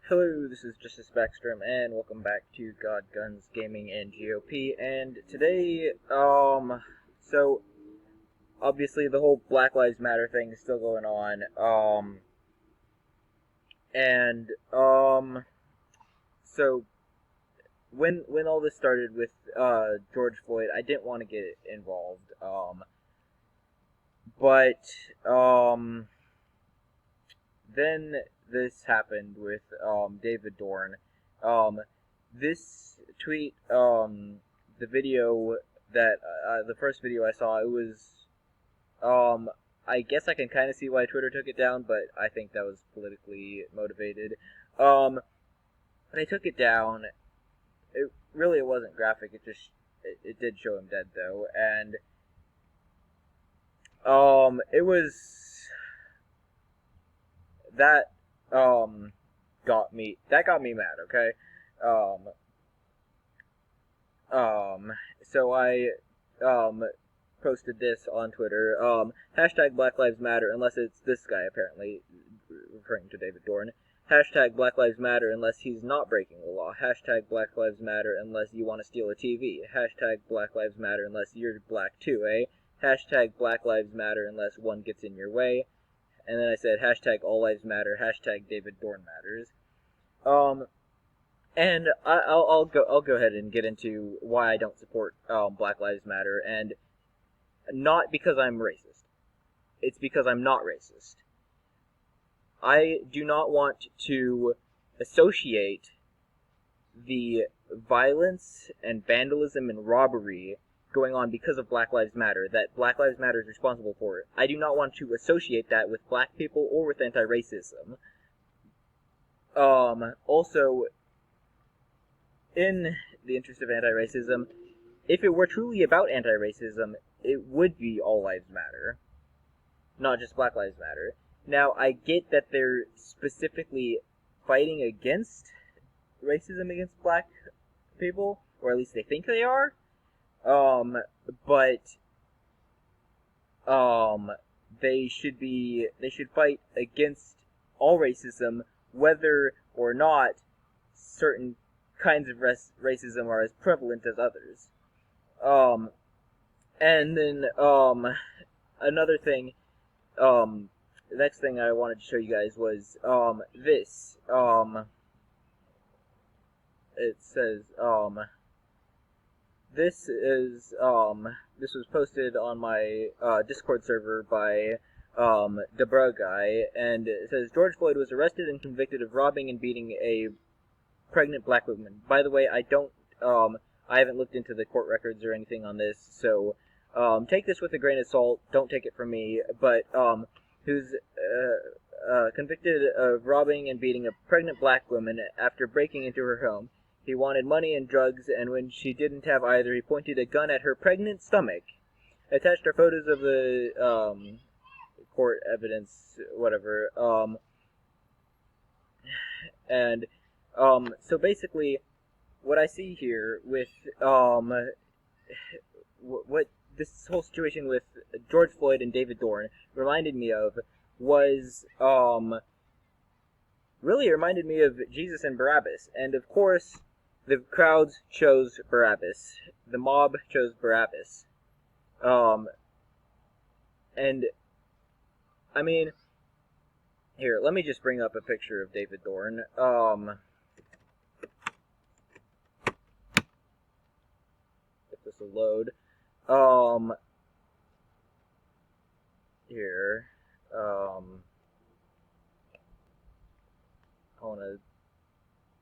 Hello, this is Justice Backstrom, and welcome back to God, Guns, Gaming, and GOP. And today, so obviously the whole Black Lives Matter thing is still going on. So when all this started with George Floyd, I didn't want to get involved. But then this happened with David Dorn. This tweet, the video that the first video I saw, it was I guess I can kind of see why Twitter took it down, but I think that was politically motivated. When I took it down, it wasn't graphic. It did show him dead though, and it was that got me mad. Okay, so I posted this on Twitter. Hashtag Black Lives Matter, unless it's this guy, apparently, referring to David Dorn. Hashtag Black Lives Matter unless he's not breaking the law. Hashtag Black Lives Matter unless you want to steal a TV. Hashtag Black Lives Matter unless you're black too, eh? Hashtag Black Lives Matter unless one gets in your way. And then I said hashtag All Lives Matter. Hashtag David Dorn Matters. And I'll go ahead and get into why I don't support Black Lives Matter, and not because I'm racist. It's because I'm not racist. I do not want to associate the violence and vandalism and robbery going on because of Black Lives Matter, that Black Lives Matter is responsible for it. I do not want to associate that with black people or with anti-racism. Also, in the interest of anti-racism, if it were truly about anti-racism, it would be All Lives Matter, not just Black Lives Matter. Now, I get that they're specifically fighting against racism against black people, or at least they think they are, but they should fight against all racism, whether or not certain kinds of racism are as prevalent as others. And then, another thing, the next thing I wanted to show you guys was, this. It says, this was posted on my, Discord server by, Debra guy, and it says, George Floyd was arrested and convicted of robbing and beating a pregnant black woman. By the way, I haven't looked into the court records or anything on this, so, take this with a grain of salt, don't take it from me, but, who's, convicted of robbing and beating a pregnant black woman after breaking into her home. He wanted money and drugs, and when she didn't have either, he pointed a gun at her pregnant stomach. Attached are photos of the, court evidence, whatever, and, so basically, what I see here with, what this whole situation with George Floyd and David Dorn reminded me of was, really reminded me of Jesus and Barabbas, and of course, the crowds chose Barabbas. The mob chose Barabbas. And, I mean, here, let me just bring up a picture of David Dorn. If this will load. Here,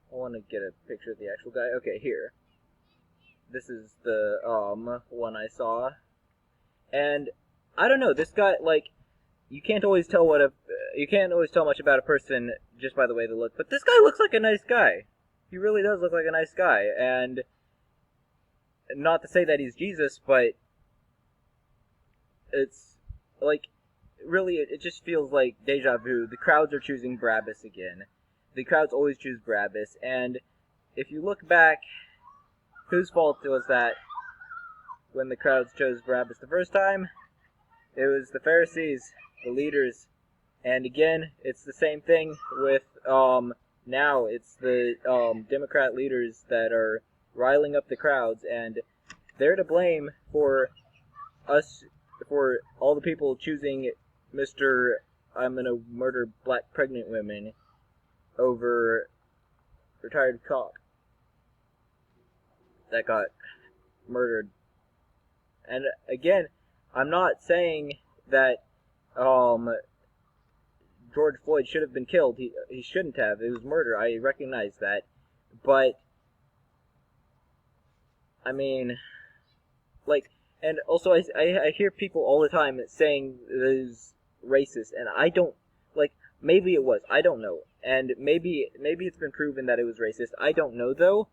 I wanna get a picture of the actual guy. Okay, here. This is the, one I saw. And, I don't know, this guy, like, you can't always tell much about a person just by the way they look, but this guy looks like a nice guy. He really does look like a nice guy, and not to say that he's Jesus, but it's, like, really, it just feels like deja vu. The crowds are choosing Barabbas again. The crowds always choose Barabbas, and if you look back, whose fault was that when the crowds chose Barabbas the first time? It was the Pharisees, the leaders, and again, it's the same thing with now it's the Democrat leaders that are riling up the crowds, and they're to blame for us, for all the people choosing Mr. I'm gonna murder black pregnant women over retired cop that got murdered. And again, I'm not saying that George Floyd should have been killed. He shouldn't have. It was murder. I recognize that. But I mean, like, and also I hear people all the time saying it is racist, and I don't, like, maybe it was. I don't know. And maybe it's been proven that it was racist. I don't know, though.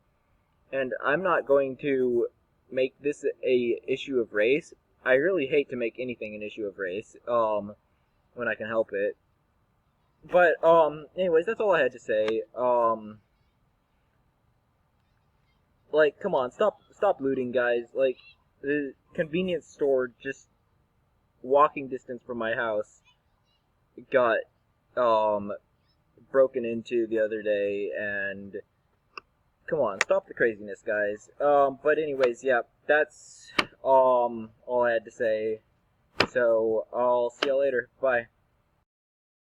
And I'm not going to make this a issue of race. I really hate to make anything an issue of race, when I can help it. But, anyways, that's all I had to say. Like, come on, stop looting, guys. Like, the convenience store just walking distance from my house got, broken into the other day, and come on, stop the craziness, guys. But anyways, yeah, that's, all I had to say. So, I'll see y'all later. Bye.